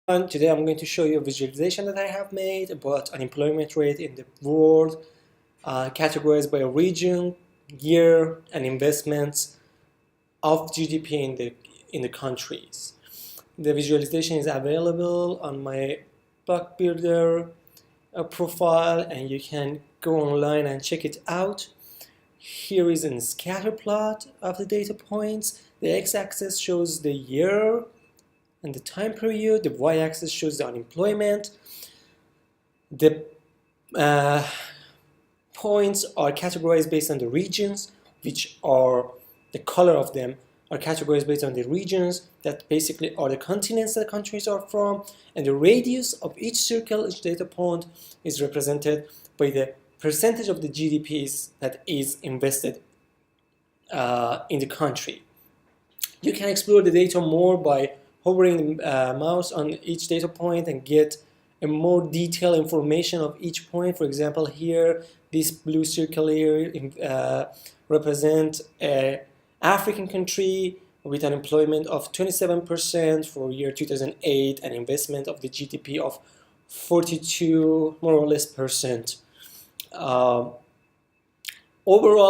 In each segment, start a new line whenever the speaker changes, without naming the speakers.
And today I'm going to show you a visualization that I have made about unemployment rate in the world, categorized by region, year, and investments of GDP in the countries. The visualization is available on my Block Builder profile, and you can go online and check it out. Here is a scatter plot of the data points. The x-axis shows the year and the time period. The y-axis shows the unemployment. The points are categorized based on the regions, which are the color of them are categorized based on the regions that basically are the continents that countries are from, and the radius of each circle, each data point, is represented by the percentage of the GDPs that is invested in the country. You can explore the data more by hovering the mouse on each data point and get a more detailed information of each point. For example, here, this blue circle here represents an African country with an employment of 27% for year 2008 and investment of the GDP of 42 more or less percent. Overall,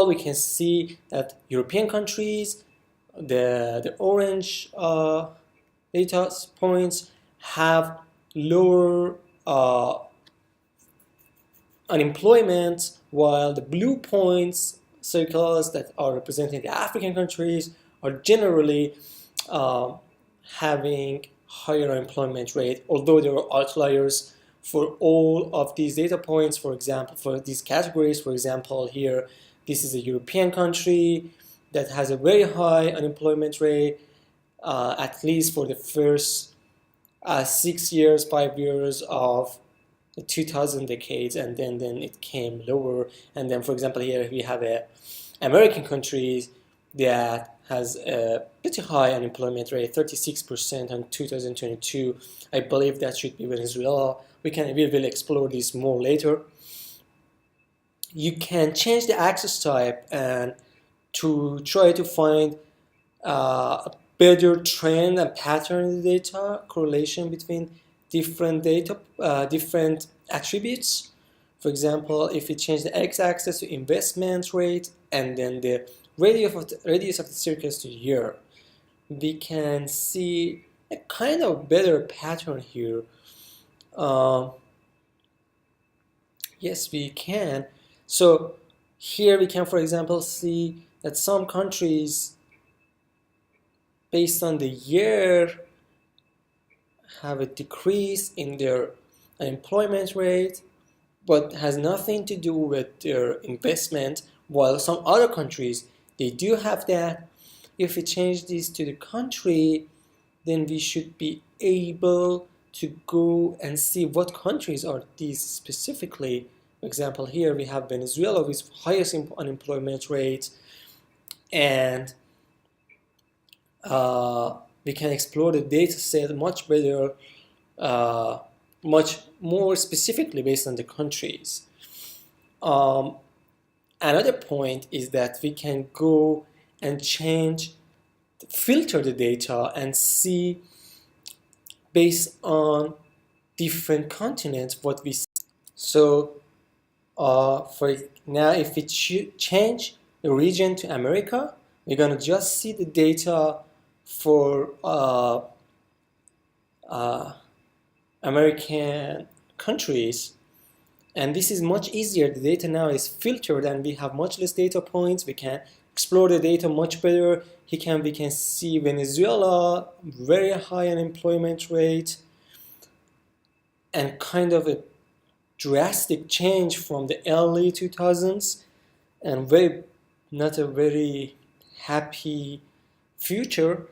we can see that European countries, the orange data points, have lower unemployment, while the blue points, circles that are representing the African countries, are generally having higher unemployment rate, although there are outliers for all of these data points. For example, for these categories, for example, here, this is a European country that has a very high unemployment rate, at least for the first 6 years, 5 years of the 2000 decades, and then it came lower. And then, for example, here we have a American country that has a pretty high unemployment rate, 36% in 2022. I believe that should be Venezuela. We will explore this more later. You can change the axis type and to try to find a better trend and pattern in the data, correlation between different different attributes. For example, if we change the x-axis to investment rate and then the radius of the circles to year, we can see a kind of better pattern here. Yes, we can. So here we can, for example, see that some countries, based on the year, have a decrease in their unemployment rate, but has nothing to do with their investment, while some other countries, they do have that. If we change this to the country, then we should be able to go and see what countries are these specifically. For example, here we have Venezuela with highest unemployment rate, and we can explore the data set much better, much more specifically based on the countries. Another point is that we can go and filter the data and see based on different continents what we see. So for now, if we change the region to America, we're going to just see the data for American countries, and this is much easier. The data now is filtered and we have much less data points. We can explore the data much better. We can see Venezuela, very high unemployment rate, and kind of a drastic change from the early 2000s, and not a very happy future.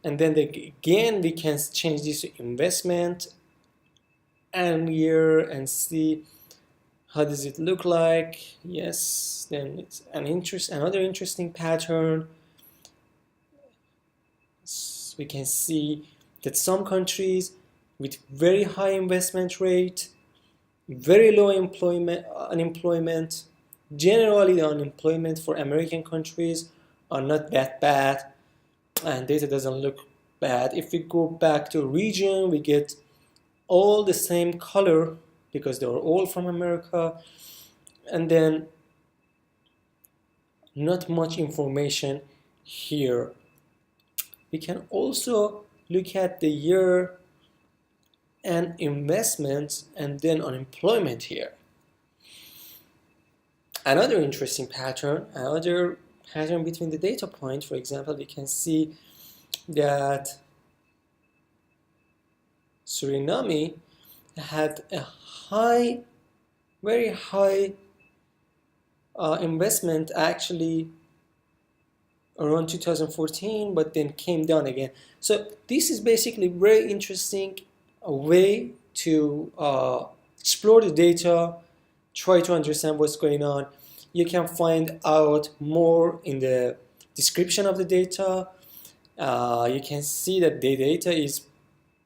And then again, we can change this to investment and year and see how does it look like. Yes, then it's another interesting pattern. We can see that some countries with very high investment rate, very low unemployment. Generally, the unemployment for American countries are not that bad, and data doesn't look bad. If we go back to region, we get all the same color because they were all from America, and then not much information here. We can also look at the year and investments and then unemployment here. Another interesting pattern, between the data points, for example, we can see that Suriname had a very high investment actually around 2014, but then came down again. So this is basically very interesting way to explore the data, try to understand what's going on. You can find out more in the description of the data. You can see that the data is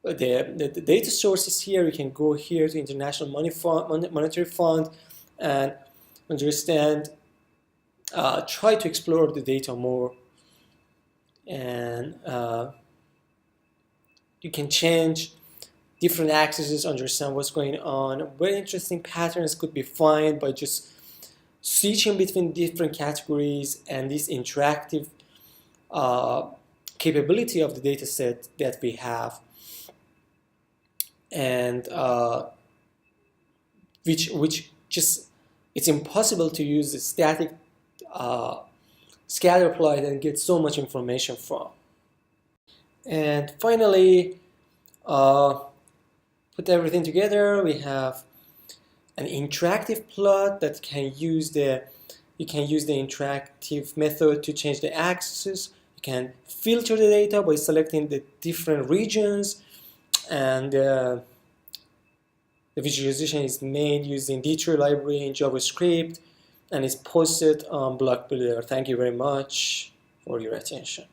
the data sources here. You can go here to International Monetary Fund and understand, try to explore the data more, and you can change different axes, understand what's going on. Very interesting patterns could be found by just switching between different categories, and this interactive capability of the data set that we have, and which just, it's impossible to use the static scatter plot and get so much information from. And finally, put everything together, we have an interactive plot that you can use the interactive method to change the axis. You can filter the data by selecting the different regions, and the visualization is made using D-Tree library in JavaScript and is posted on Block Builder. Thank you very much for your attention.